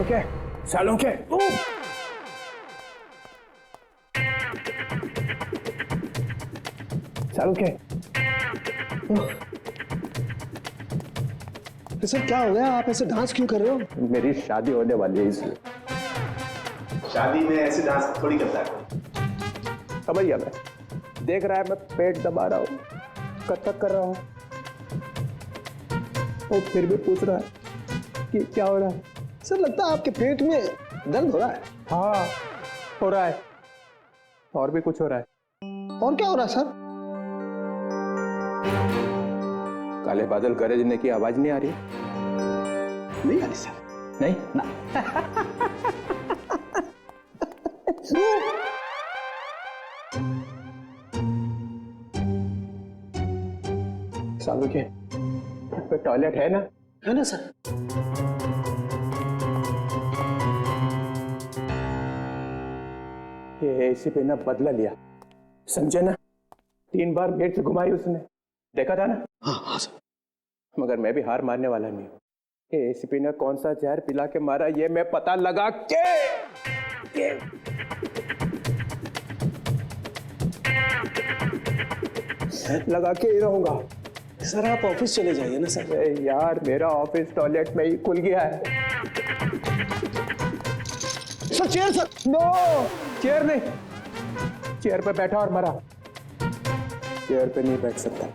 के सालों के सालों के सर क्या हो गया? आप ऐसे डांस क्यों कर रहे हो? मेरी शादी होने वाली है इसलिए। शादी में ऐसे डांस थोड़ी करता है। समझ गया मैं। देख रहा है मैं पेट दबा रहा हूँ, कथक कर रहा हूँ, वो फिर भी पूछ रहा है कि क्या हो रहा है। सर लगता है आपके पेट में दर्द हो रहा है। हाँ हो रहा है, और भी कुछ हो रहा है। और क्या हो रहा है सर? काले बादल गरजने की आवाज नहीं आ रही? नहीं आ रही सर। नहीं ना। सालू के पे टॉयलेट है ना? है ना सर। ये एसी पे ना बदला लिया, समझे ना? 3 बार मिर्च घुमाई उसने, देखा था ना? हाँ हाँ सर। मगर मैं भी हार मानने वाला नहीं हूँ। ये एसीपी ने कौन सा जहर पिला के मारा ये मैं पता लगा के ही रहूंगा। सर आप ऑफिस चले जाइए ना सर। अरे यार मेरा ऑफिस टॉयलेट में ही खुल गया है। Sir chair sir. No, chair नहीं, चेयर पे बैठा और मरा, चेयर पे नहीं बैठ सकता।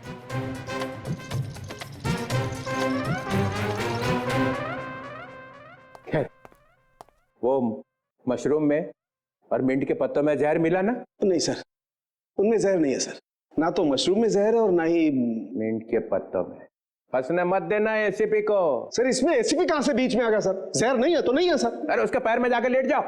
खैर वो मशरूम में और मिंट के पत्तों में जहर मिला ना? नहीं सर, उनमें जहर नहीं है सर। ना तो मशरूम में जहर है और ना ही मिंट के पत्तों में। फंसने मत देना एसीपी को। सर इसमें एसीपी कहां से बीच में आ गया सर? जहर नहीं है तो नहीं है सर। अरे उसके पैर में जाकर लेट जाओ,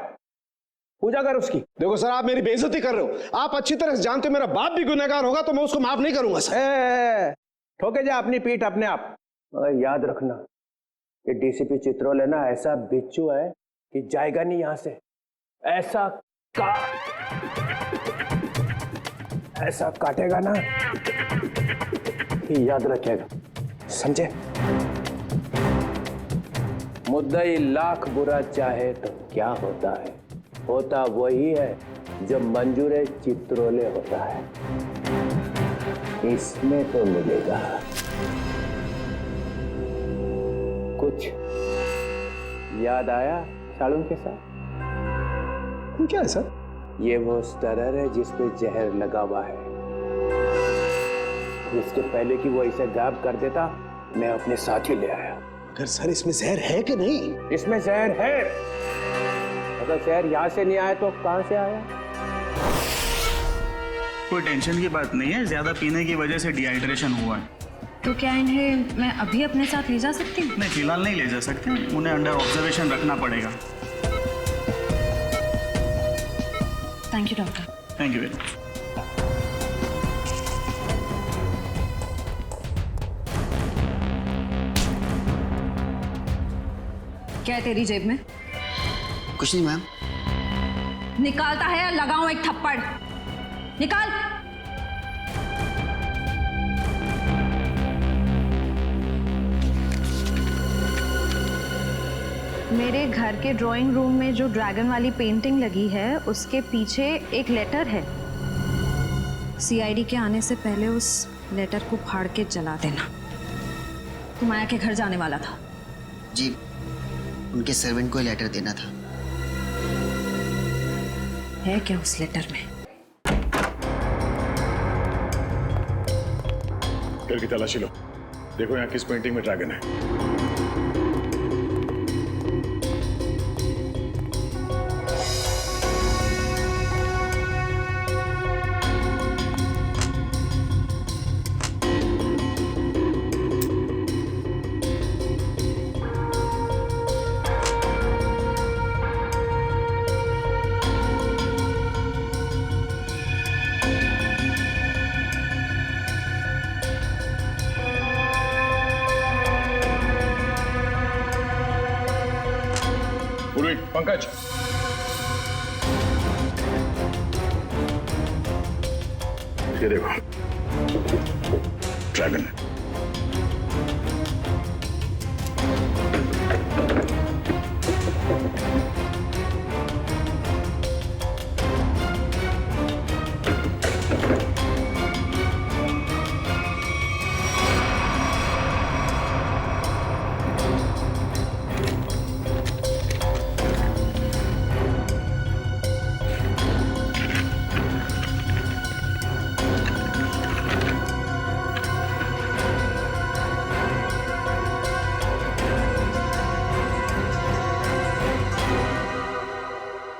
पूजा कर उसकी। देखो सर आप मेरी बेइज्जती कर रहे हो। आप अच्छी तरह से जानते हो मेरा बाप भी गुनहगार होगा तो मैं उसको माफ नहीं करूंगा सर। ठोके जा अपनी पीठ अपने आप। मगर याद रखना ये डीसीपी चित्रोल है ना, ऐसा बिच्छू है कि जाएगा नहीं यहां से। ऐसा काटेगा ना कि याद रखेगा, समझे? मुद्दई लाख बुरा चाहे तो क्या होता है, होता वही है जो मंजूर चित्रोले होता है। इसमें तो मिलेगा कुछ। याद आया साड़ू के साथ? क्या है सर? ये वो स्टरर है जिसपे जहर लगा हुआ है। इसके पहले कि वो इसे गायब कर देता मैं अपने साथ ही ले आया। अगर सर इसमें जहर है कि नहीं? इसमें जहर है। अगर जहर यहाँ से नहीं आया तो कहां से आया? कोई टेंशन की बात नहीं है, ज्यादा पीने की वजह से डिहाइड्रेशन हुआ है। तो क्या इन्हें मैं अभी अपने साथ ले जा सकती हूँ? नहीं फिलहाल नहीं ले जा सकते, उन्हें अंडर ऑब्जर्वेशन रखना पड़ेगा। Thank you doctor. Thank you very much. क्या है तेरी जेब में? कुछ नहीं मैम। निकालता है या लगाऊं एक थप्पड़? निकाल। मेरे घर के ड्राइंग रूम में जो ड्रैगन वाली पेंटिंग लगी है उसके पीछे एक लेटर है। सीआईडी के आने से पहले उस लेटर को फाड़ के जला देना। तू माया के घर जाने वाला था? जी, उनके सर्वेंट को लेटर देना था। है क्या उस लेटर में? घर की तलाशी लो, देखो यहाँ किस पेंटिंग में ड्रैगन है। पंकज, ये देखो ड्रैगन है।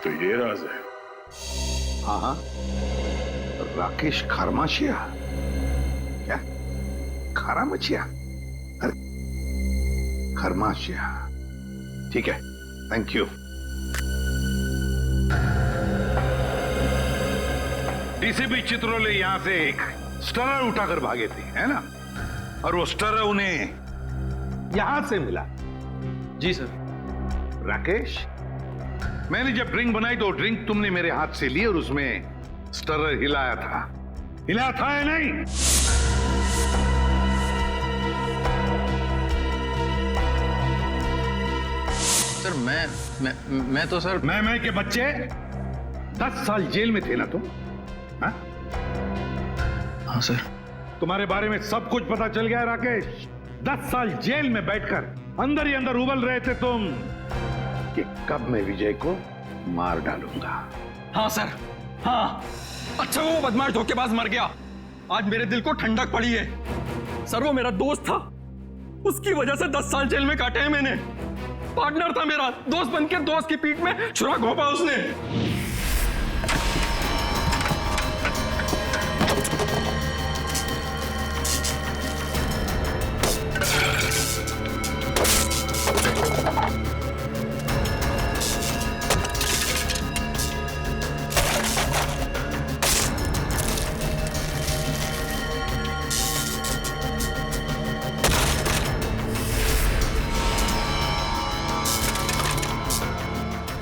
तो ये राज है। हाँ हाँ, राकेश खरमाशिया। क्या? खरामचिया? अरे खरमाशिया, ठीक है, थैंक यू। डीसीपी चित्रोले यहां से एक स्टरर उठाकर भागे थे, है ना? और वो स्टरर उन्हें यहां से मिला। जी सर। राकेश, मैंने जब ड्रिंक बनाई तो ड्रिंक तुमने मेरे हाथ से ली और उसमें स्टरर हिलाया था या नहीं? सर मैं तो सर। मैं के बच्चे 10 साल जेल में थे ना तुम? हाँ? हाँ सर। तुम्हारे बारे में सब कुछ पता चल गया है राकेश। 10 साल जेल में बैठकर अंदर ही अंदर उबल रहे थे तुम कि कब मैं विजय को मार डालूंगा। हाँ सर, हाँ। अच्छा वो बदमाश धोखेबाज मर गया, आज मेरे दिल को ठंडक पड़ी है। सर वो मेरा दोस्त था, उसकी वजह से 10 साल जेल में काटे हैं मैंने। पार्टनर था मेरा, दोस्त बनकर दोस्त की पीठ में छुरा घोंपा उसने।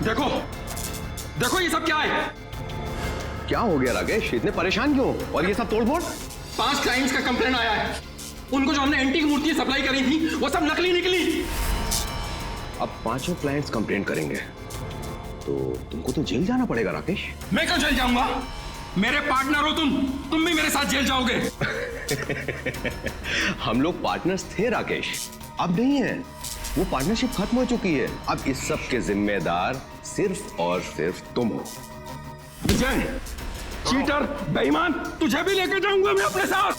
देखो देखो ये सब क्या है? क्या हो गया राकेश, इतने परेशान क्यों? और ये सब तोड़फोड़? 5 क्लाइंट्स का कंप्लेंट आया है। उनको जो हमने एंटीक मूर्ति सप्लाई करी थी वो सब नकली निकली। अब 5 क्लाइंट्स कंप्लेंट करेंगे तो तुमको तो जेल जाना पड़ेगा राकेश। मैं क्यों जेल जाऊंगा? मेरे पार्टनर हो तुम भी मेरे साथ जेल जाओगे। हम लोग पार्टनर्स थे राकेश, अब नहीं है। वो पार्टनरशिप खत्म हो चुकी है। अब इस सब के जिम्मेदार सिर्फ और सिर्फ तुम हो। विजय, चीटर, बेईमान, तुझे भी लेकर जाऊंगा मैं अपने साथ।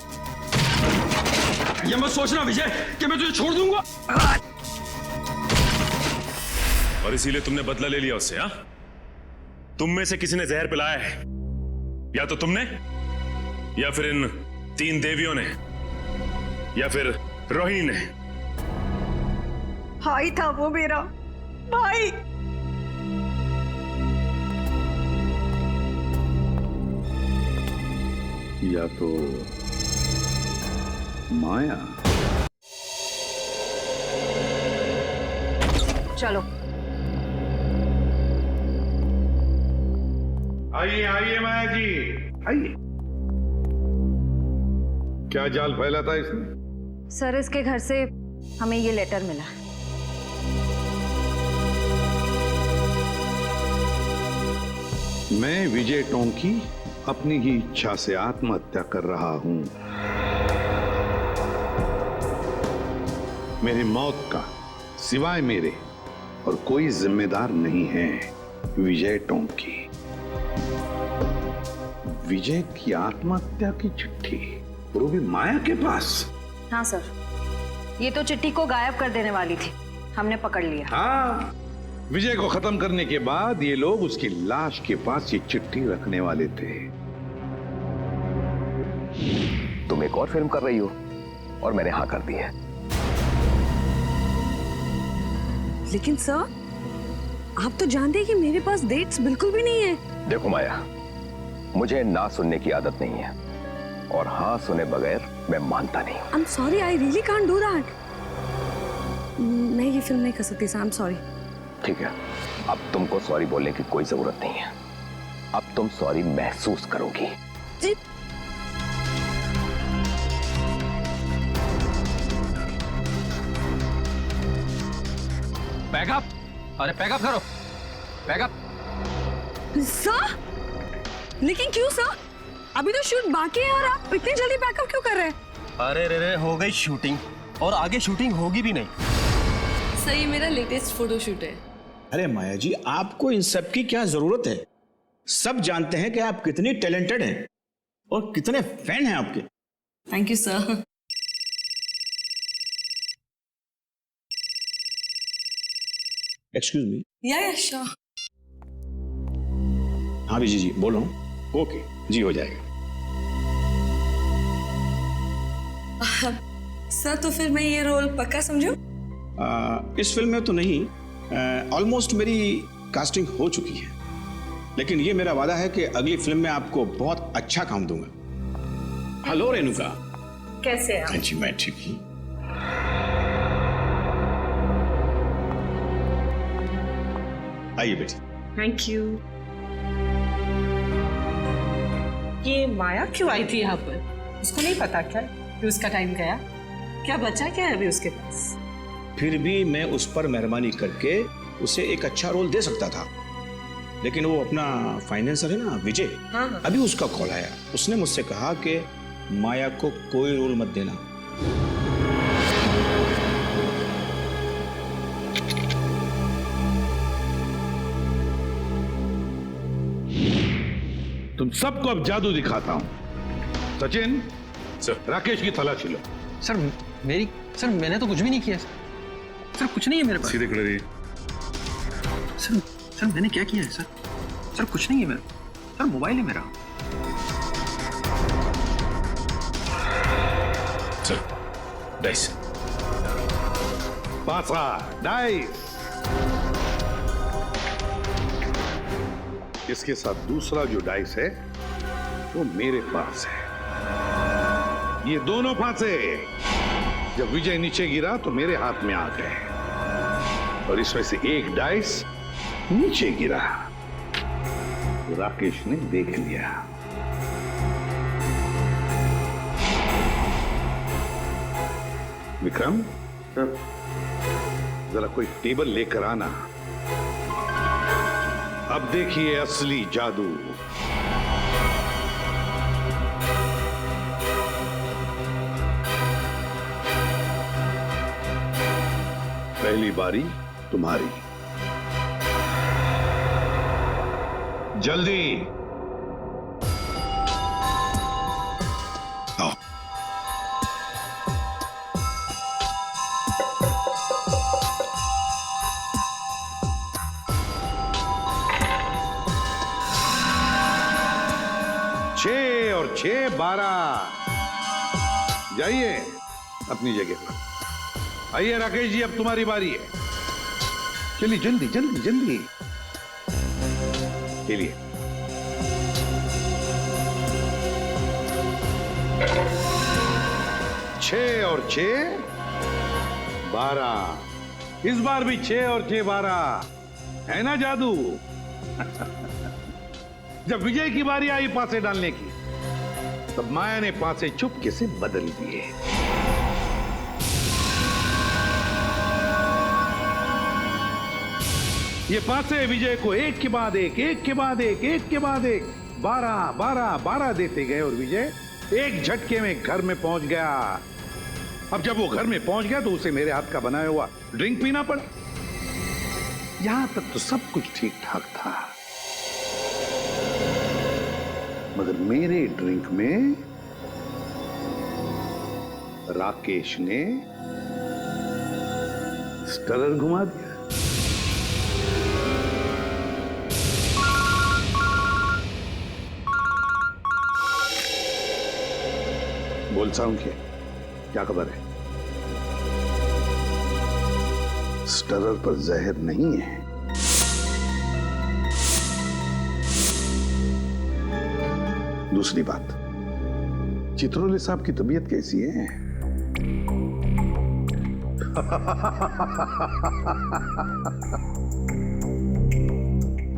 ये मत सोचना विजय कि मैं तुझे छोड़ दूंगा। और इसीलिए तुमने बदला ले लिया उससे? हाँ, तुम में से किसी ने जहर पिलाया है, या तो तुमने, या फिर इन 3 देवियों ने, या फिर रोहिणी ने। भाई था वो मेरा भाई। या तो माया। चलो आइए आइए माया जी, आइए। क्या जाल फैला था इसने? सर, इसके घर से हमें ये लेटर मिला। मैं विजय टोंकी अपनी ही इच्छा से आत्महत्या कर रहा हूं। मेरी मौत का सिवाय मेरे और कोई जिम्मेदार नहीं है। विजय टोंकी। विजय की आत्महत्या की चिट्ठी, और वो भी माया के पास। हाँ सर, ये तो चिट्ठी को गायब कर देने वाली थी, हमने पकड़ लिया। हाँ, विजय को खत्म करने के बाद ये लोग उसकी लाश के पास ये चिट्ठी रखने वाले थे। तुम एक और फिल्म कर रही हो और मैंने हाँ कर दी है। लेकिन सर, आप तो जानते हैं कि मेरे पास डेट्स बिल्कुल भी नहीं है। देखो माया, मुझे ना सुनने की आदत नहीं है, और हाँ सुने बगैर मैं मानता नहीं। I am sorry, I really can't do that. मैं ये फिल्म नहीं कर सकती सर, आई एम सॉरी। ठीक है, अब तुमको सॉरी बोलने की कोई जरूरत नहीं है। अब तुम सॉरी महसूस करोगी। जी। पैकअप, अरे पैकअप करो, पैकअप। सर, लेकिन क्यों सर? अभी तो शूट बाकी है और आप इतनी जल्दी पैकअप क्यों कर रहे हैं? अरे रे हो गई शूटिंग, और आगे शूटिंग होगी भी नहीं। सही, मेरा लेटेस्ट फोटोशूट है। अरे माया जी, आपको इन सब की क्या जरूरत है? सब जानते हैं कि आप कितनी टैलेंटेड हैं और कितने फैन हैं आपके। Thank you sir. Excuse me. या श्योर। हाँ विजय जी बोल रहा हूँ। ओके जी हो जाएगा। सर तो फिर मैं ये रोल पक्का समझूं? इस फिल्म में तो नहीं, ऑलमोस्ट मेरी कास्टिंग हो चुकी है, लेकिन ये मेरा वादा है कि अगली फिल्म में आपको बहुत अच्छा काम दूंगा। हेलो रेणुका, कैसे आप? जी मैं ठीक हूँ। आइए बेटी। Thank you. ये माया क्यों आई थी यहाँ पर? उसको नहीं पता क्या कि उसका टाइम गया? क्या बचा क्या है अभी उसके पास? फिर भी मैं उस पर मेहरबानी करके उसे एक अच्छा रोल दे सकता था, लेकिन वो अपना फाइनेंसर है ना विजय, हाँ। अभी उसका कॉल आया। उसने मुझसे कहा कि माया को कोई रोल मत देना। तुम सबको अब जादू दिखाता हूं। सचिन, सर राकेश की तलाशी लो। सर मैंने तो कुछ भी नहीं किया सर, कुछ नहीं है मेरे पास। सीधे खड़े रहिए। सर मैंने क्या किया है सर कुछ नहीं है मेरा। सर मोबाइल है मेरा। Sir dice. पासा डाइस। इसके साथ दूसरा जो डाइस है वो मेरे पास है। ये दोनों फांसे जब विजय नीचे गिरा तो मेरे हाथ में आ गए, और इसमें से एक डाइस नीचे गिरा तो राकेश ने देख लिया। विक्रम, जरा कोई टेबल लेकर आना। अब देखिए असली जादू। पहली बारी तुम्हारी। जल्दी आओ। छह और 6 12। जाइए अपनी जगह पर। आइए राकेश जी, अब तुम्हारी बारी है। चलिए जल्दी जल्दी जल्दी चलिए। छह और 6 12। इस बार भी 6 और 6 12 है ना जादू? जब विजय की बारी आई पासे डालने की, तब माया ने पासे चुपके से बदल दिए। ये पासे विजय को एक के बाद एक, एक के बाद एक, एक के बाद एक 12 12 12 देते गए, और विजय एक झटके में घर में पहुंच गया। अब जब वो घर में पहुंच गया तो उसे मेरे हाथ का बनाया हुआ ड्रिंक पीना पड़ा। यहां तक तो सब कुछ ठीक ठाक था, मगर मेरे ड्रिंक में राकेश ने स्टरर घुमा दिया। बोल साउंड क्या खबर है? स्टरर पर जहर नहीं है। दूसरी बात, चित्रोले साहब की तबीयत कैसी है?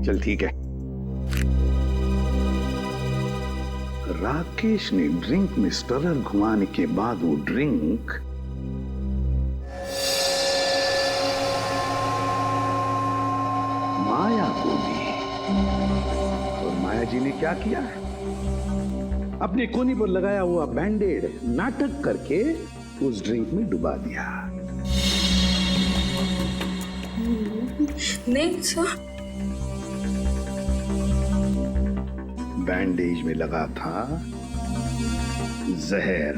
चल ठीक है। राकेश ने ड्रिंक में स्टरर घुमाने के बाद वो ड्रिंक माया को दी, और माया जी ने क्या किया? अपने कोनी पर लगाया हुआ बैंडेड नाटक करके उस ड्रिंक में डुबा दिया। नहीं सर, बैंडेज में लगा था जहर।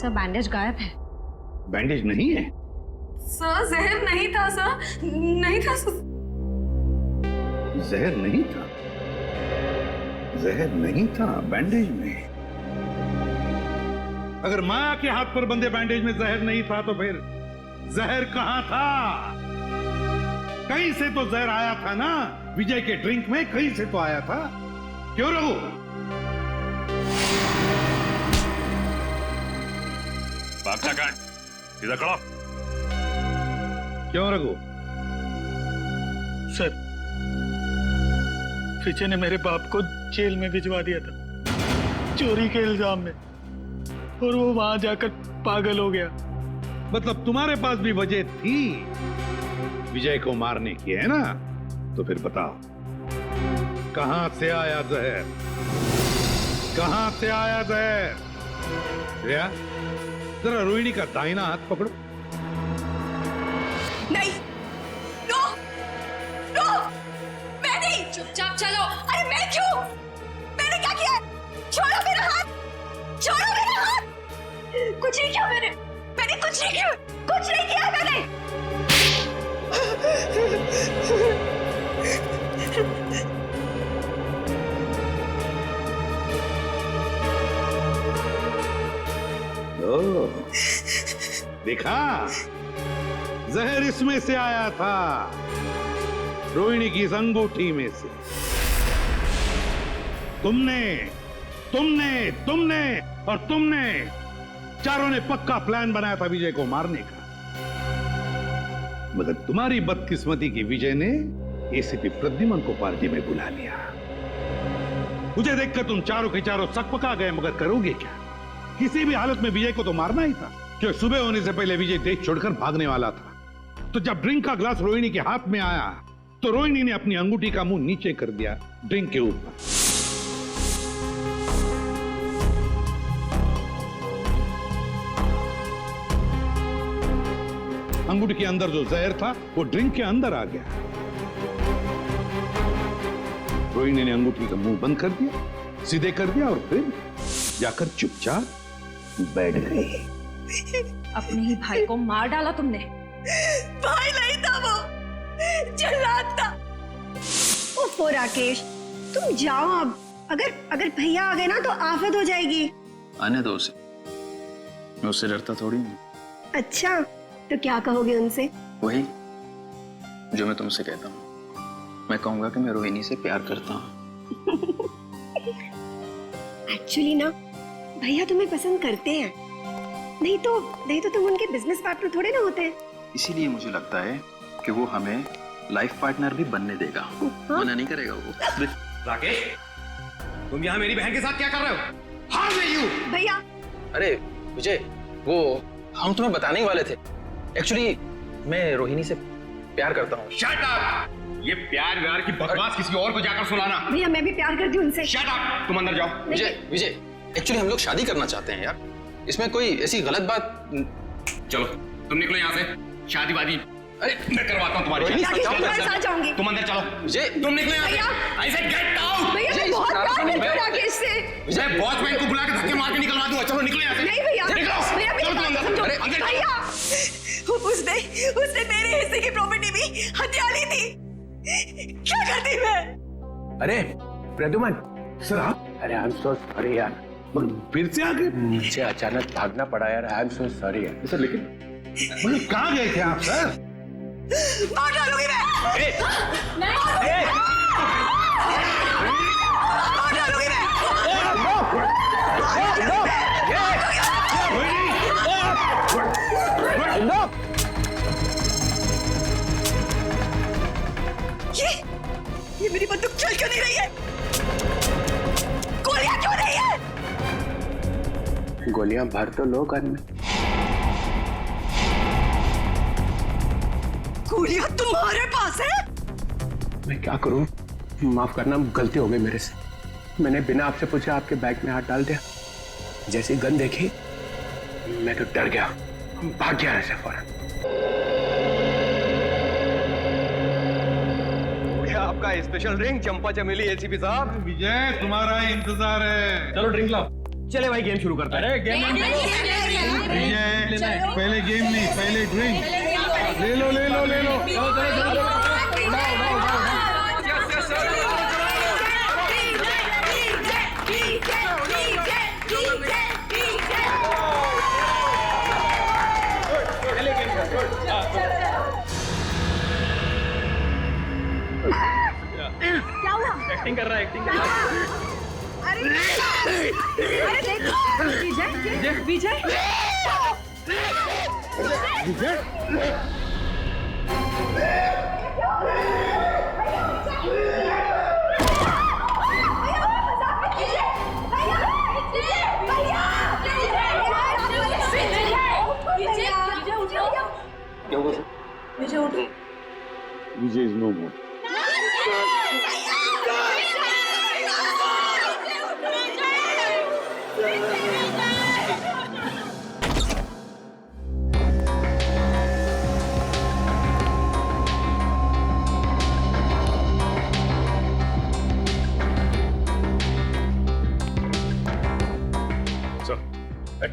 सर बैंडेज गायब है। बैंडेज नहीं है? सर जहर नहीं था सर, नहीं था सर। जहर नहीं था? जहर नहीं था बैंडेज में? अगर माया के हाथ पर बंधे बैंडेज में जहर नहीं था तो फिर जहर कहां था? कहीं से तो जहर आया था ना, विजय के ड्रिंक में कहीं से तो आया था। क्यों रघु? भागता कहाँ? सीधा खड़ा। क्यों रघु? सर, विजय ने मेरे बाप को जेल में भिजवा दिया था चोरी के इल्जाम में, और वो वहां जाकर पागल हो गया। मतलब तुम्हारे पास भी वजह थी विजय को मारने की, है ना? तो फिर बताओ, कहां से आया जहर? कहां से आया जहर? श्रेया, जरा रोहिणी का दाहिना हाथ पकड़ो। नहीं, नो, नो, मैं नहीं। चुपचाप चलो। अरे मैं क्यों? मैंने क्या किया? छोड़ो मेरा हाथ, छोड़ो मेरा हाथ। कुछ नहीं किया मैंने कुछ नहीं किया, कुछ नहीं किया मैंने। ओ, देखा, जहर इसमें से आया था, रोहिणी की इस अंगूठी में से। तुमने तुमने तुमने और तुमने चारों ने पक्का प्लान बनाया था विजय को मारने का, मगर तुम्हारी बदकिस्मती की विजय ने एसीपी प्रद्युमन को पार्टी में बुला लिया। मुझे देखकर तुम चारों के चारों सकपका गए, मगर करोगे क्या? किसी भी हालत में विजय को तो मारना ही था, क्योंकि सुबह होने से पहले विजय देश छोड़कर भागने वाला था। तो जब ड्रिंक का ग्लास रोहिणी के हाथ में आया तो रोहिणी ने अपनी अंगूठी का मुंह नीचे कर दिया ड्रिंक के ऊपर। अंगूठी के अंदर जो जहर था वो ड्रिंक के अंदर आ गया। रोहिणी ने अंगूठी का मुंह बंद कर दिया, सीधे कर दिया, और फिर जाकर चुपचाप बैठ गई। अपने ही भाई को मार डाला तुमने। भाई नहीं था वो, जल्लाद था। ओफो राकेश, तुम जाओ अब। अगर भैया आ गए ना तो आफत हो जाएगी। आने दो उसे, मैं उससे डरता थोड़ी हूँ। अच्छा, तो क्या कहोगे उनसे? वही जो मैं तुमसे कहता हूँ। मैं कहूंगा कि मैं रोहिणी से प्यार करता हूँ। एक्चुअली ना, भैया तुम्हें पसंद करते हैं, नहीं तो तुम उनके बिजनेस पार्टनर थोड़े ना होते हैं। इसीलिए मुझे लगता है कि वो हमें लाइफ पार्टनर भी बनने देगा। हाँ? मना नहीं करेगा वो। राकेश, तुम यहाँ मेरी बहन के साथ क्या कर रहे हो? How are you? भैया। अरे विजय, वो हम तुम्हें बताने ही वाले थे। एक्चुअली मैं रोहिणी से प्यार करता हूँ। Shut up! ये प्यार व्यार की बकवास किसी और को जाकर सुनाना। भैया मैं भी प्यार करती हूँ उनसे। Shut up! तुम अंदर जाओ। विजय, एक्चुअली हम लोग शादी करना चाहते हैं यार। इसमें कोई ऐसी गलत बात। चलो तुम निकलो यहाँ से। शादी वादी अरे मैं करवाता हूँ तुम्हारी। तुम्हारे साथ जाऊंगी। तुम अंदर चलो। विजय, तुम निकलो यहाँ से। I said get out! भैया मैं बहुत प्यार करती हूँ राकेश से। मैं वॉचमैन को बुला के धक्के मार के निकलवा दूंगा। चलो निकलो यहाँ से। नहीं भैया, निकलो। भैया चलो तुम अंदर। अरे अंदर भैया, उसने मेरे हिस्से की प्रॉपर्टी भी हत्या ली थी। क्या करती मैं? अरे प्रद्युमन सर, आप? अरे आई एम सो सॉरी यार, फिर से आगे नीचे अचानक भागना पड़ा यार। आई एम सो सॉरी यार। सर, लेकिन कहाँ गए थे आप सर? मार डालूंगी मैं। मार डालूंगी मैं। ये मेरी बंदूक चल क्यों नहीं रही है? गोलियां क्यों नहीं है? गोलियां भर तो लो गन में। गोलियां तुम्हारे पास है? मैं क्या करूं? माफ करना, गलती हो गई मेरे से। मैंने बिना आपसे पूछे आपके बैग में हाथ डाल दिया। जैसी गन देखी मैं तो डर गया, भाग गया ऐसे फौरन। आपका स्पेशल ड्रिंक चंपा चमेली एसीपी साहब। विजय, तुम्हारा इंतजार है। चलो ड्रिंक लाओ। चले भाई गेम शुरू करते हैं। अरे गेम पहले गेम नहीं, पहले ड्रिंक। ले लो ले लो ले लो। एक्टिंग कर रहा है, एक्टिंग कर रहा है। अरे देखो विजय विजय विजय इज नो मोर।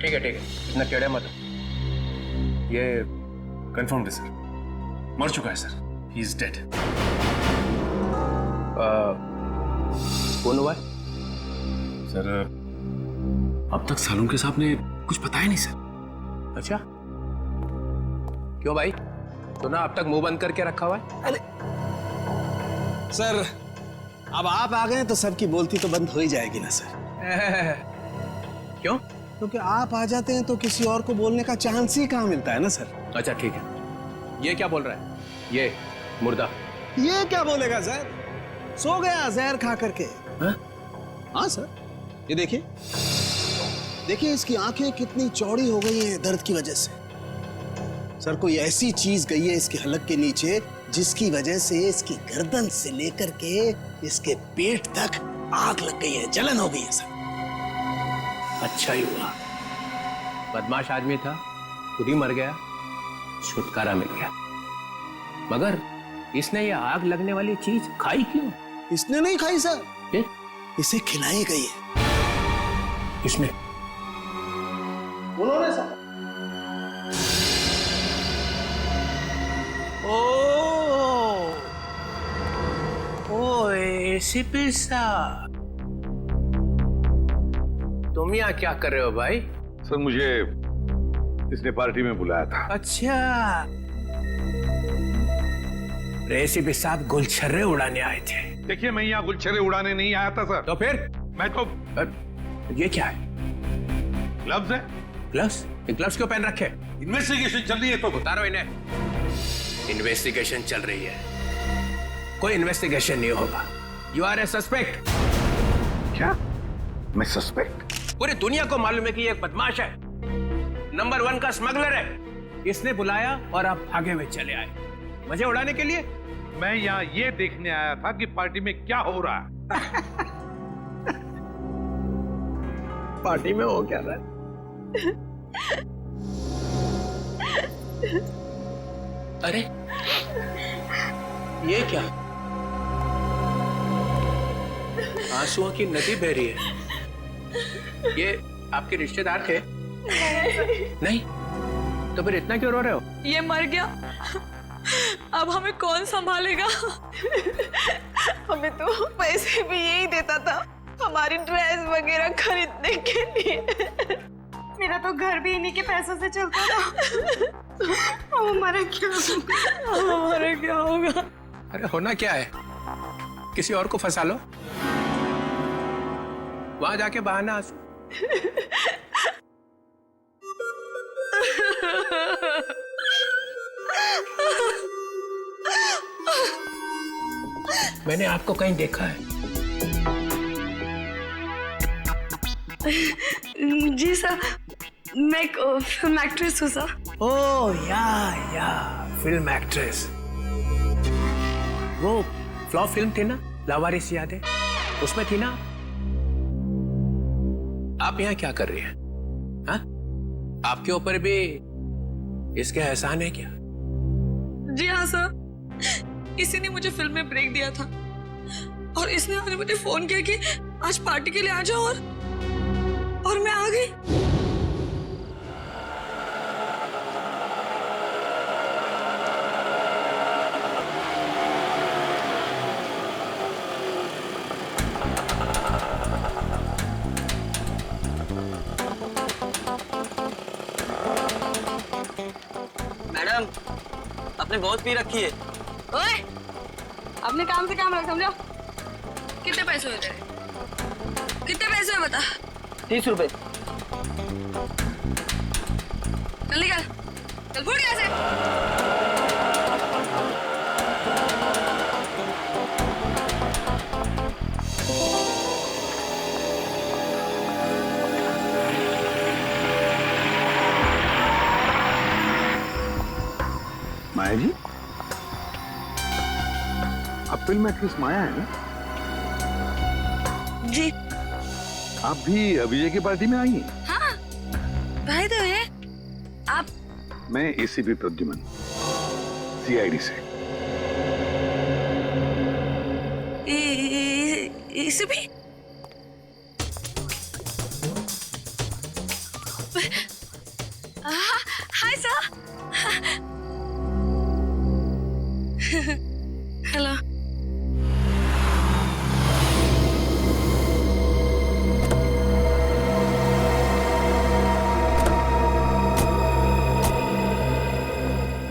ठीक है इतना टेढ़े मत। ये कंफर्म है सर, मर चुका है सर, ही इज डेड। कौन हुआ है? सर अब तक सालुंके साहब ने कुछ बताया नहीं सर। अच्छा क्यों भाई, सुना अब तक मुंह बंद करके रखा हुआ है? अरे सर, अब आप आ गए तो सबकी बोलती तो बंद हो ही जाएगी ना सर। क्यों? क्योंकि आप आ जाते हैं तो किसी और को बोलने का चांस ही कहाँ मिलता है ना सर। अच्छा ठीक है, ये क्या बोल रहा है? ये मुर्दा ये क्या बोलेगा सर, सो गया जहर खा करके। हाँ सर, ये देखिए देखिए इसकी आंखें कितनी चौड़ी हो गई हैं दर्द की वजह से। सर कोई ऐसी चीज गई है इसके हलक के नीचे जिसकी वजह से इसकी गर्दन से लेकर के इसके पेट तक आग लग गई है, जलन हो गई है सर। अच्छा ही हुआ, बदमाश आदमी था, खुद ही मर गया, छुटकारा मिल गया। मगर इसने ये आग लगने वाली चीज खाई क्यों? इसने नहीं खाई सर, फिर? इसे खिलाई गई है। किसने? उन्होंने सर। ओ एसीपी साहब, तुम यहाँ क्या कर रहे हो भाई? सर मुझे इसने पार्टी में बुलाया था। अच्छा, एसीपी साहब गुलछर्रे उड़ाने आए थे। देखिए मैं यहाँ गुलछर्रे उड़ाने नहीं आया था सर। तो फिर? मैं तो ये क्या है? ग्लव्स है। ग्लव्स? ये ग्लव्स क्यों पहन रखे? इन्वेस्टिगेशन चल रही है तो उतारो इन्हें। इन्वेस्टिगेशन चल रही है, कोई इन्वेस्टिगेशन नहीं होगा। You are a suspect. क्या? मैं सस्पेक्ट? पूरी दुनिया को मालूम है कि ये एक बदमाश है, नंबर 1 का स्मगलर है। इसने बुलाया और आप भागे हुए चले आए मजे उड़ाने के लिए। मैं यहाँ ये देखने आया था कि पार्टी में क्या हो रहा है। पार्टी में हो क्या रहा है? अरे ये क्या, आंसुओं की नदी बह रही है। ये आपके रिश्तेदार थे? नहीं, तो फिर इतना क्यों रो रहे हो? ये मर गया, अब हमें कौन संभालेगा? हमें तो पैसे भी यही देता था हमारी ड्रेस वगैरह खरीदने के लिए। मेरा तो घर भी इन्हीं के पैसों से चलता था। अब हमारा क्या होगा? अरे होना क्या है, किसी और को फंसा लो, वहां जाके बहाना आंसू। मैंने आपको कहीं देखा है? जी सर, मैं एक फिल्म एक्ट्रेस हूँ सर। ओह या फिल्म एक्ट्रेस। वो फ्लॉप फिल्म थी ना, लावारिस याद है? उसमें थी ना। आप यहाँ क्या कर रही हैं? हाँ? आपके ऊपर भी इसके एहसान है क्या? जी हाँ सर, इसी ने मुझे फिल्म में ब्रेक दिया था और इसने मुझे फोन किया कि आज पार्टी के लिए आ जाओ। और और मैं आ गई। मैडम, आपने बहुत पी रखी है। ओए, अपने काम से काम रख, समझो। कितने पैसे हुए तेरे? कितने पैसे हुए बता? 30 रुपए। चल निकल, चल फूट यहाँ से। माया जी, आप फिल्म एक्ट्रेस माया है ना? जी। आप भी विजय की पार्टी में आई हैं? हाँ, भाई तो है। आप? मैं एसीपी प्रद्युमन, सीआईडी से। एसीपी? Hi sir. हेलो।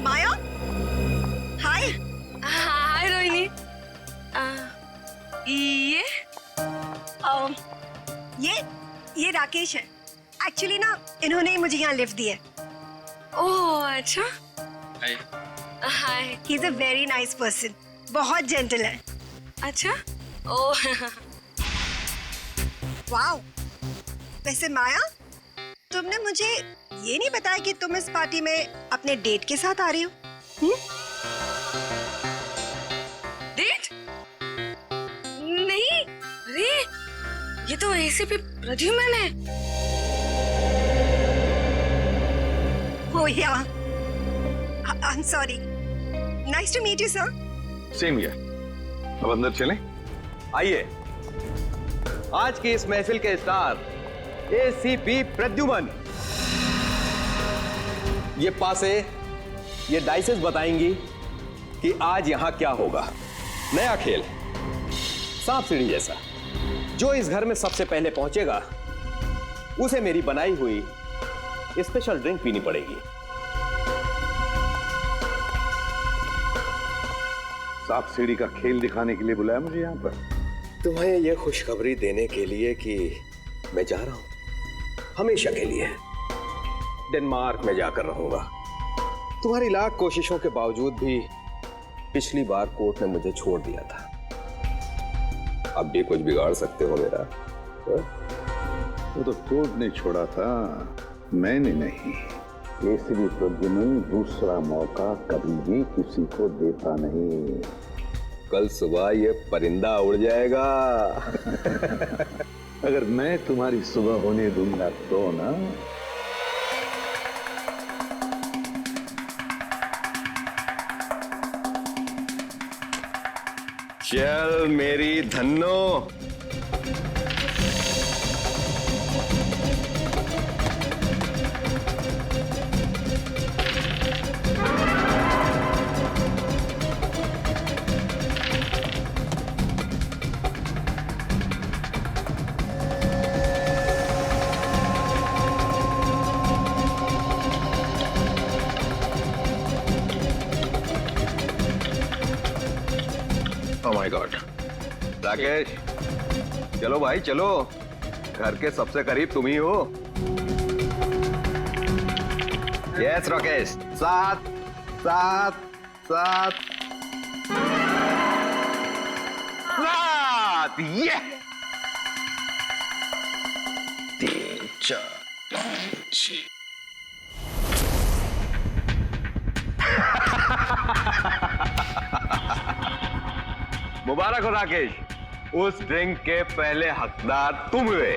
माया, हाय। हाय रोहिणी। ये राकेश है। एक्चुअली ना इन्होंने ही मुझे यहाँ लिफ्ट दी है। ओह अच्छा। Hi. Hi. He is a very nice person, बहुत जेंटल है। अच्छा। ओह। वाओ। वैसे माया, तुमने मुझे ये नहीं बताया कि तुम इस पार्टी में अपने डेट के साथ आ रही हो? डेट? नहीं, अरे ये तो एसीपी प्रद्युमन है। Oh yeah. I'm sorry. Nice to meet you, sir. Same here. अब अंदर चलें? आइए, आज की इस महफिल के स्टार एसीपी प्रद्युमन। ये पासे, ये डाइसेस बताएंगी कि आज यहां क्या होगा। नया खेल, सांप सीढ़ी जैसा। जो इस घर में सबसे पहले पहुंचेगा उसे मेरी बनाई हुई स्पेशल ड्रिंक पीनी पड़ेगी। सांप सीढ़ी का खेल दिखाने के लिए बुलाया मुझे यहाँ पर? तुम्हें यह खुशखबरी देने के लिए कि मैं जा रहा हूं हमेशा के लिए। डेनमार्क में जाकर रहूंगा। तुम्हारी लाख कोशिशों के बावजूद भी पिछली बार कोर्ट ने मुझे छोड़ दिया था। अब भी कुछ बिगाड़ सकते हो मेरा? वो तो कोर्ट ने छोड़ा था, मैंने नहीं। एसीपी प्रद्युमन दूसरा मौका कभी भी किसी को देता नहीं। कल सुबह ये परिंदा उड़ जाएगा। अगर मैं तुम्हारी सुबह होने दूंगा तो ना। चल मेरी Dhanno. Oh my God. Rakesh, चलो भाई चलो, घर के सबसे करीब तुम ही हो। यस राकेश, सात सात सात सात। ये 3 4 5 6। मुबारक हो राकेश, उस ड्रिंक के पहले हकदार तुम हुए।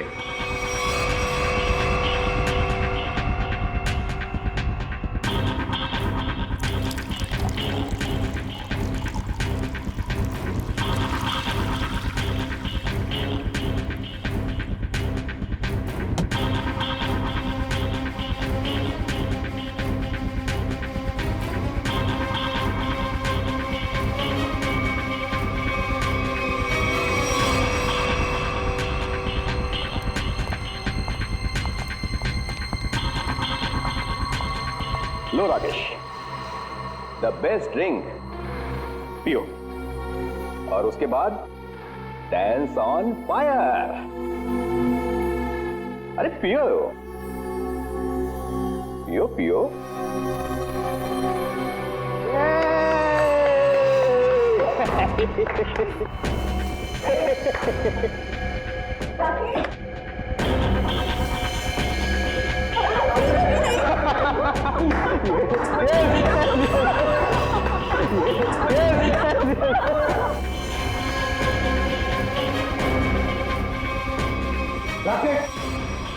लो राकेश, द बेस्ट ड्रिंक पियो और उसके बाद डांस ऑन फायर। अरे पियो पियो पियो।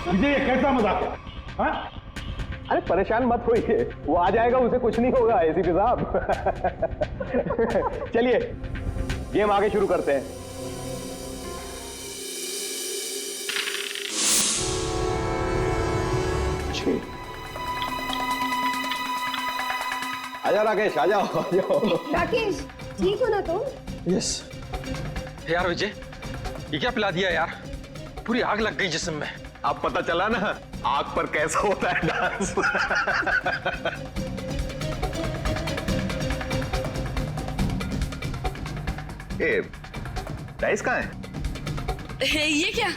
विजय, ये कैसा मजाक है? हाँ? अरे परेशान मत होइए, वो आ जाएगा, उसे कुछ नहीं होगा एसीपी साहब। चलिए गेम आगे शुरू करते हैं। आजा राकेश, आ जाओ। राकेश, ठीक हो ना तुम? यस। यार विजय, ये क्या पिला दिया यार? पूरी आग लग गई जिस्म में। अब पता चला ना आग पर कैसा होता है डांस। ए, डाइस कहाँ है? ये क्या?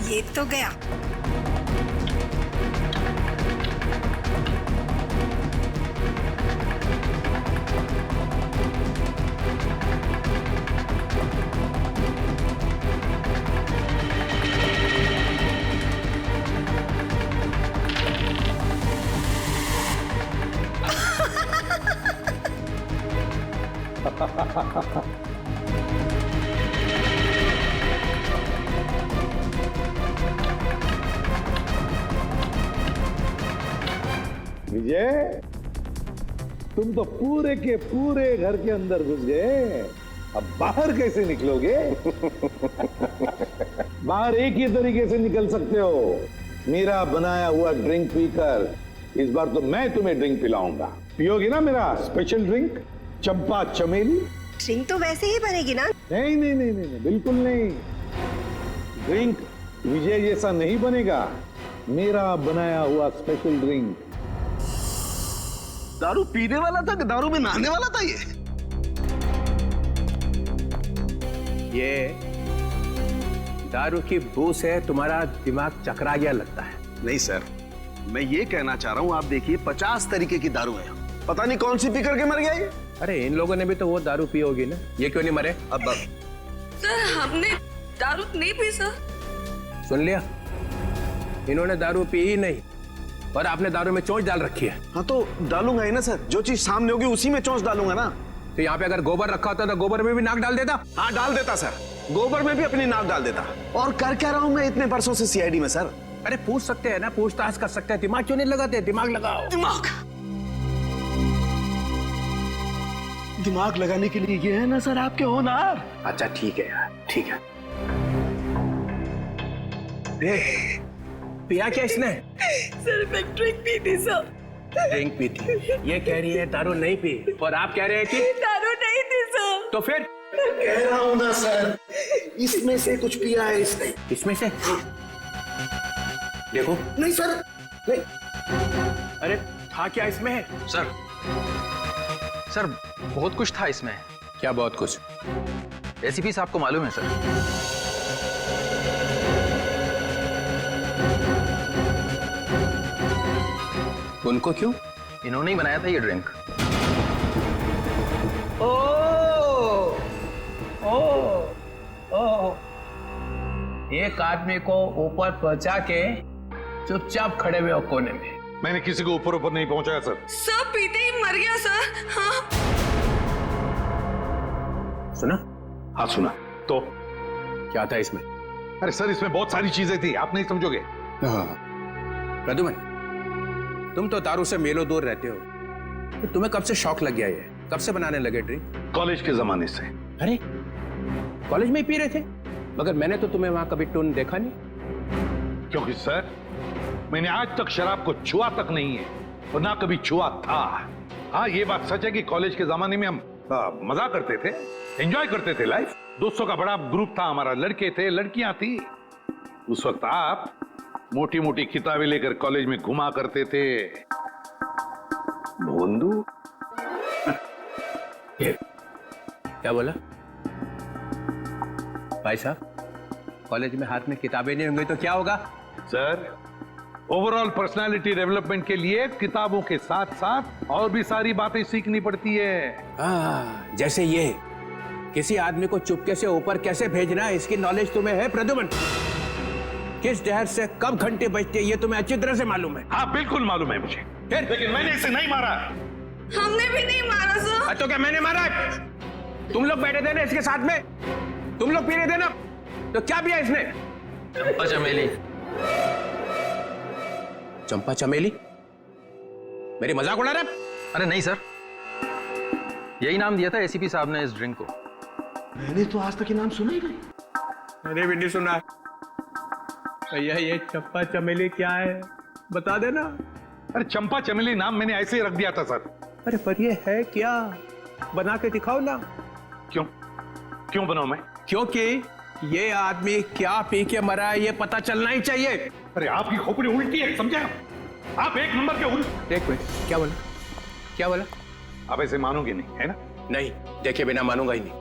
ये तो गया। विजय, तुम तो पूरे के पूरे घर के अंदर घुस गए, अब बाहर कैसे निकलोगे? बाहर एक ही तरीके से निकल सकते हो, मेरा बनाया हुआ ड्रिंक पीकर। इस बार तो मैं तुम्हें ड्रिंक पिलाऊंगा, पियोगी ना मेरा स्पेशल ड्रिंक चंपा चमेली? ड्रिंक तो वैसे ही बनेगी ना? नहीं नहीं नहीं नहीं, नहीं बिल्कुल नहीं। ड्रिंक विजय जैसा नहीं बनेगा, मेरा बनाया हुआ स्पेशल ड्रिंक। दारू पीने वाला था कि दारू में नहाने वाला था ये दारू की बू से तुम्हारा दिमाग चकरा गया लगता है। नहीं सर, मैं ये कहना चाह रहा हूँ, आप देखिए 50 तरीके की दारू है, पता नहीं कौन सी पी करके मर गया ये। अरे इन लोगों ने भी तो वो दारू पी होगी ना, ये क्यों नहीं मरे? अब सर हमने दारू नहीं पी सर। सुन लिया, इन्होंने दारू पी ही नहीं और आपने दारू में चोंच डाल रखी है। हाँ तो डालूंगा ही ना सर, जो चीज सामने होगी उसी में चोंच डालूंगा ना। तो यहाँ पे अगर गोबर रखा होता तो गोबर में भी नाक डाल देता? हाँ डाल देता सर, गोबर में भी अपनी नाक डाल देता। और कर क्या रहा हूँ मैं इतने बरसों से सीआईडी में सर? अरे पूछ सकते हैं ना, पूछताछ कर सकते हैं, दिमाग क्यों नहीं लगाते? दिमाग लगाओ। दिमाग लगाने के लिए ये है ना सर आपके होनहार। अच्छा ठीक है यार, ठीक है। पिया क्या इसने? सर मैं ड्रिंक पी थी सर। ड्रिंक पी थी, ये कह रही है दारू नहीं पी, और आप कह रहे हैं कि दारू नहीं थी सर। तो फिर? कह रहा हूँ ना सर, इसमें से कुछ पिया है इसने। इसमें से? देखो। नहीं सर, नहीं। अरे था क्या इसमें? सर सर बहुत कुछ था इसमें। क्या बहुत कुछ? एसीपी साहब को मालूम है सर। उनको क्यों? इन्होंने ही बनाया था ये ड्रिंक। एक आदमी को ऊपर पहुंचा के चुपचाप खड़े हुए हो कोने में। मैंने किसी को ऊपर ऊपर नहीं पहुंचाया सर। सब पीते ही मर गया सर। हाँ सुना? हाँ सुना। तो क्या था इसमें? अरे सर, इसमें बहुत सारी चीजें थी, आप नहीं समझोगे। प्रद्युमन, तुम तो दारू से मेलो दूर रहते हो, तो तुम्हें कब से शौक लग गया ये? कब से बनाने लगे ड्रिंक? कॉलेज के जमाने से। अरे कॉलेज में ही पी रहे थे? मगर मैंने तो तुम्हें वहां कभी टून देखा नहीं। क्योंकि सर, मैंने आज तक शराब को छुआ तक नहीं है और ना कभी छुआ था। हाँ, ये बात सच है कि कॉलेज के जमाने में हम मजा करते थे, एंजॉय करते थे लाइफ। दोस्तों का बड़ा ग्रुप था हमारा, लड़के थे, लड़कियां थी। उस वक्त आप मोटी मोटी किताबें लेकर कॉलेज में घुमा करते थे। भोंदू क्या बोला भाई साहब? कॉलेज में हाथ में किताबें नहीं होंगी तो क्या होगा? सर, ओवरऑल पर्सनालिटी डेवलपमेंट के लिए किताबों के साथ साथ और भी सारी बातें सीखनी पड़ती है। जैसे ये किसी आदमी को चुपके से ऊपर कैसे भेजना है, इसकी नॉलेज तुम्हें है प्रद्युमन? किस डहर से कब घंटे बजते ये तुम्हें अच्छी तरह से मालूम है? हाँ, बिल्कुल मालूम है मुझे। लेकिन मैंने इसे नहीं मारा। हमने भी नहीं मारा सर। तो क्या मैंने मारा? तुम लोग बैठे थे ना इसके साथ में, तुम लोग पी रहे थे ना, तो क्या पिया इसने? चंपा चमेली। चंपा चमेली? मेरी मजाक उड़ा रहा? अरे नहीं सर, यही नाम दिया था एसीपी साहब ने इस ड्रिंक को। मैंने तो आज तक ये नाम सुना ही नहीं। मैंने भी नहीं सुना। भैया ये चंपा चमेली क्या है, बता देना। अरे चंपा चमेली नाम मैंने ऐसे ही रख दिया था सर। अरे पर ये है क्या, बना के दिखाओ ना। क्यों बनाऊं मैं? क्योंकि ये आदमी क्या पी के मरा है ये पता चलना ही चाहिए। अरे आपकी खोपड़ी उल्टी है, समझे आप? एक नंबर के उल्टे। एक मिनट, क्या बोला? क्या बोला? आप ऐसे मानोगे नहीं, है ना? नहीं, देखे बिना मानूंगा ही नहीं।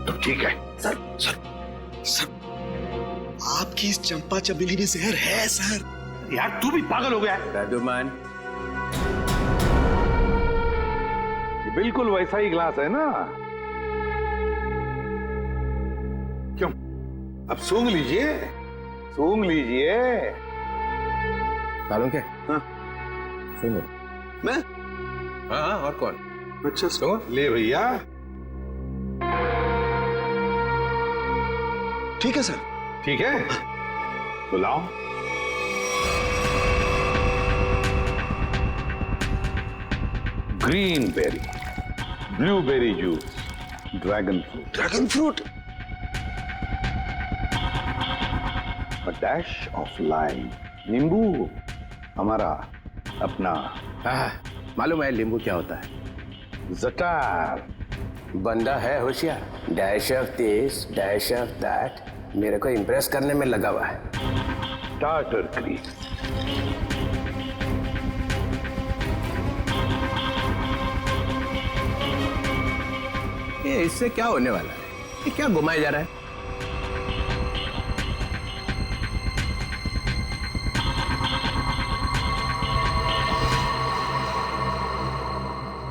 तो ठीक है। सर, आपकी इस चंपा चमेली में जहर है सर। यार तू भी पागल हो गया है। प्रद्युमन, ये बिल्कुल वैसा ही ग्लास है ना? क्यों? अब सूंघ लीजिए, सूंघ लीजिए। मालूम क्या? हाँ, सुनो। मैं? हाँ, और कौन? अच्छा सुनो। ले भैया। ठीक है सर। ठीक है, तो लाओ। Green berry, blueberry juice, dragon fruit. Dragon fruit? A dash of lime, नींबू, हमारा अपना। मालूम है नींबू क्या होता है? जटार। बंदा है होशियार, dash of this dash of that, मेरे को इंप्रेस करने में लगा हुआ है। Tartar creek. ये इससे क्या होने वाला है? ये क्या घुमाया जा रहा है?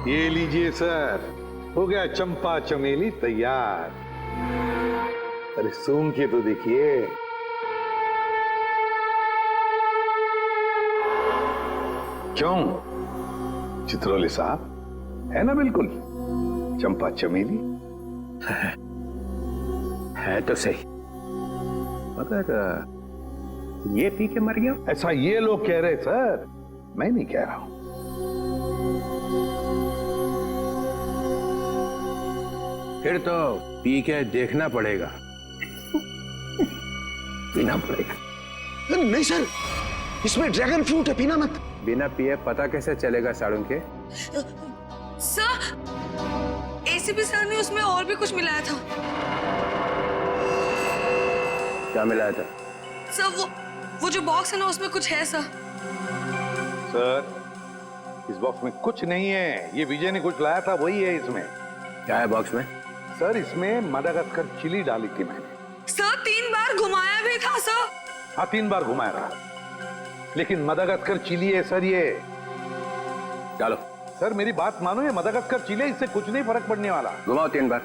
ये लीजिए सर, हो गया चंपा चमेली तैयार। अरे सूंघ के तो देखिए। क्यों चित्रोले साहब, है ना बिल्कुल चंपा चमेली? है तो सही, मगर ये पी के मर गया? ऐसा ये लोग कह रहे सर, मैं नहीं कह रहा हूं। फिर तो पी के देखना पड़ेगा। पीना पड़ेगा। नहीं सर, इसमें ड्रैगन फ्रूट है, पीना मत। बिना पिए पता कैसे चलेगा साड़ू के? सर, एसीपी सर ने उसमें और भी कुछ मिलाया था। क्या मिलाया था? सर वो जो बॉक्स है ना, उसमें कुछ है सर। सर, इस बॉक्स में कुछ नहीं है, ये विजय ने कुछ लाया था वही है इसमें। क्या है बॉक्स में? सर, इसमें मडागास्कर चिली डाली थी मैंने। सर 3 बार घुमाया भी था सर। हाँ, 3 बार घुमाया था, लेकिन मडागास्कर चिली है सर ये। डालो। सर मेरी बात मानो, ये मडागास्कर चिली, इससे कुछ नहीं फर्क पड़ने वाला। घुमाओ 3 बार।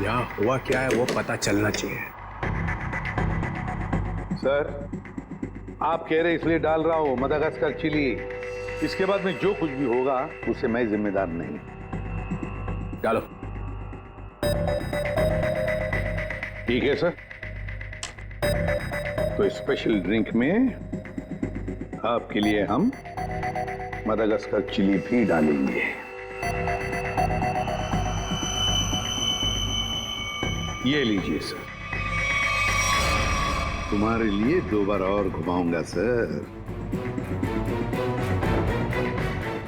यहाँ हुआ क्या है वो पता चलना चाहिए। सर, आप कह रहे इसलिए डाल रहा हूं मदागास्कर चिली। इसके बाद में जो कुछ भी होगा उससे मैं जिम्मेदार नहीं। डालो। ठीक है सर। तो स्पेशल ड्रिंक में आपके लिए हम मदागास्कर चिली भी डालेंगे। ये लीजिए सर। तुम्हारे लिए 2 बार और घुमाऊंगा सर।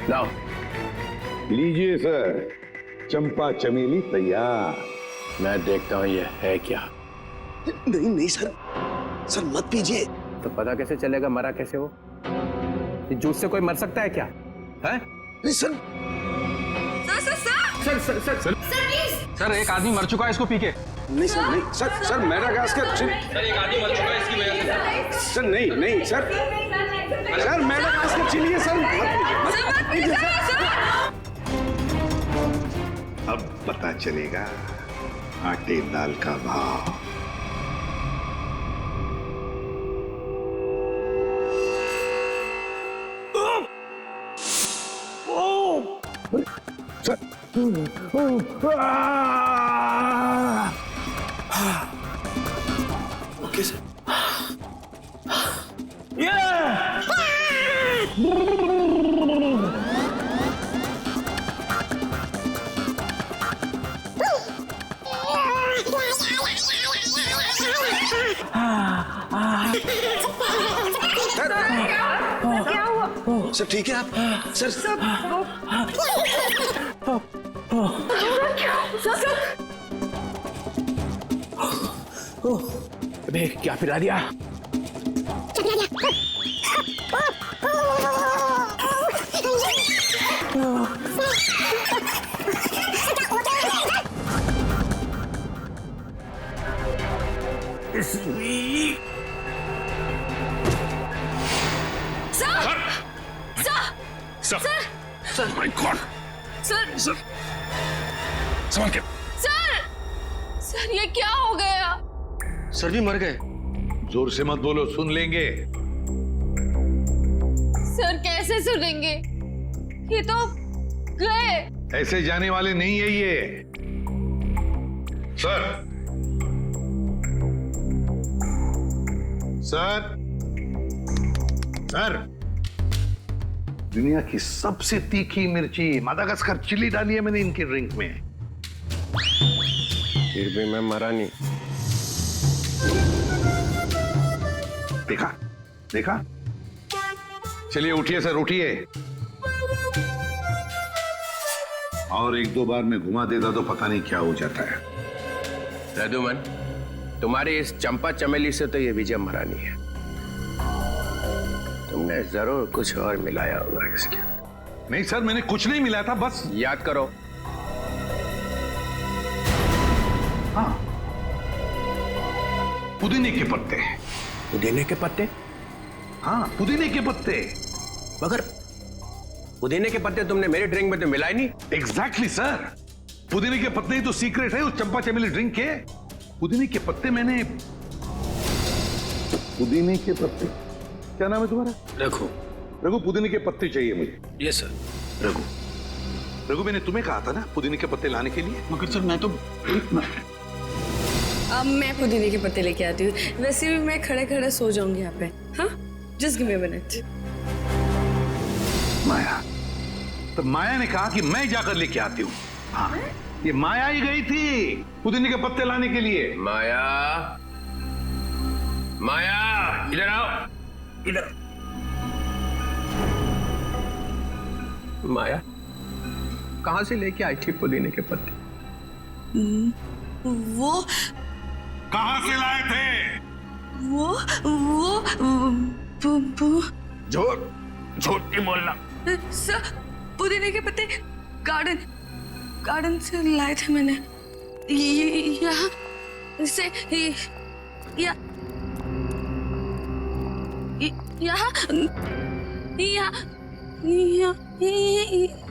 लाओ। लीजिए सर, चंपा चमेली तैयार। मैं देखता हूं ये है क्या। नहीं नहीं सर, सर मत पीजिए। तो पता कैसे चलेगा मरा कैसे वो? जूस से कोई मर सकता है क्या? है? नहीं सर। Sir please. सर एक आदमी मर चुका है इसको पी के। नहीं सर, नहीं सर, सर मैडागास्कर सर एक आदमी मर चुका है इसकी वजह से। सर नहीं नहीं सर, सर मैडागास्कर चिली है सर। मत पीजिए सर। अब पता चलेगा आटे दाल का भाव। सर। Okay sir. क्या हुआ? सर ठीक है आप? सर अबे क्या पिला दिया? Sir my God. सर संभाल के। सर ये क्या हो गया? सर भी मर गए। जोर से मत बोलो, सुन लेंगे। सर कैसे सुनेंगे? ये तो गए। ऐसे जाने वाले नहीं है ये। सर सर सर, दुनिया की सबसे तीखी मिर्ची मदागास्कर चिली डाली है मैंने इनके ड्रिंक में। फिर भी मैं मरा नहीं। देखा देखा। चलिए उठिए सर, उठिए। और 1-2 बार में घुमा देता तो पता नहीं क्या हो जाता है। रघुमन, तुम्हारी इस चंपा चमेली से तो ये विजय मरा नहीं है। तुमने जरूर कुछ और मिलाया होगा इसके। नहीं सर, मैंने कुछ नहीं मिलाया था, बस याद करो। हाँ, पुदीने के पत्ते। पुदीने के पत्ते? हाँ, पुदीने के पत्ते। मगर पुदीने के पत्ते तुमने मेरे ड्रिंक में तो मिलाए नहीं। एग्जैक्टली सर, पुदीने के पत्ते ही तो सीक्रेट है उस चंपा चमेली ड्रिंक के। पुदीने के पत्ते मैंने। पुदीने के पत्ते, क्या नाम है तुम्हारा? रघु। रघु, पुदीने के पत्ते चाहिए मुझे। Yes sir. रघु, रघु मैंने तुम्हें कहा था ना पुदीने के पत्ते लाने के लिए। मगर सर मैं तो अब मैं पुदीने के पत्ते लेके आती हूँ। वैसे भी मैं खड़े खड़े सो जाऊंगी यहाँ पे। हाँ, just give me a minute. Maya, तो माया ने कहा कि मैं जाकर लेके आती हूँ। हाँ, ये माया ही गई थी पुदीने के पत्ते लाने के लिए। माया, माया इधर आओ, इधर। माया कहां से लेके आई थी पुदीने के पत्ते? वो कहां से लाए थे? वो झूठ, झूठ की बोलना। सर, पुदीने के पत्ते गार्डन से लाए थे मैंने। यहाँ से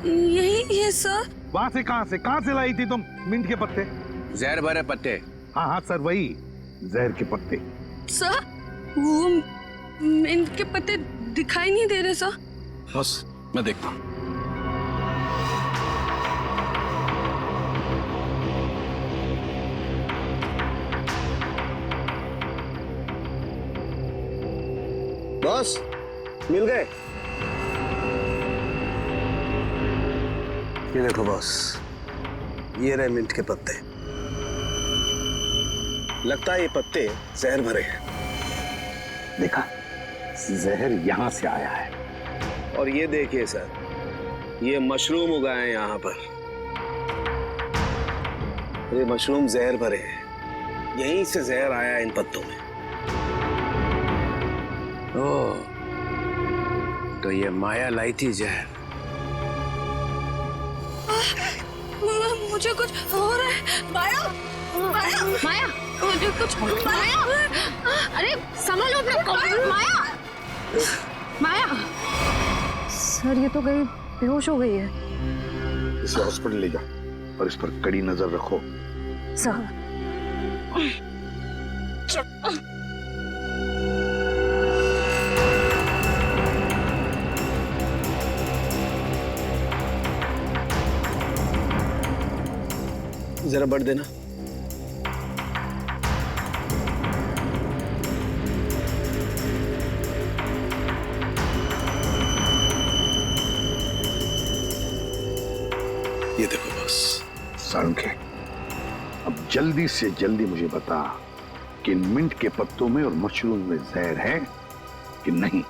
यही है सर। वहां से कहां से लाई थी तुम मिंट के पत्ते? जहर भरे पत्ते। हाँ हाँ सर, वही जहर के पत्ते। सर वो इनके पत्ते दिखाई नहीं दे रहे सर। बस मैं देखता हूं। बॉस मिल गए? ये देखो बॉस, ये रहे मिंट के पत्ते। लगता है ये पत्ते जहर भरे हैं। देखा, जहर यहां से आया है। और ये देखिए सर, ये मशरूम उगाए हैं यहाँ पर। ये मशरूम जहर भरे हैं, यहीं से जहर आया इन पत्तों में। ओह, तो ये माया लाई थी जहर। मुझे कुछ हो रहा है। माया, माया, माया, मुझे कुछ माया, अरे संभालो अपना को। माया, माया, सर ये तो गई, बेहोश हो गई है। इसे हॉस्पिटल ले जाओ और इस पर कड़ी नजर रखो। सर जरा बढ़ देना। ये देखो बस। साळुंखे, अब जल्दी से जल्दी मुझे बता कि इन मिंट के पत्तों में और मशरूम में जहर है कि नहीं।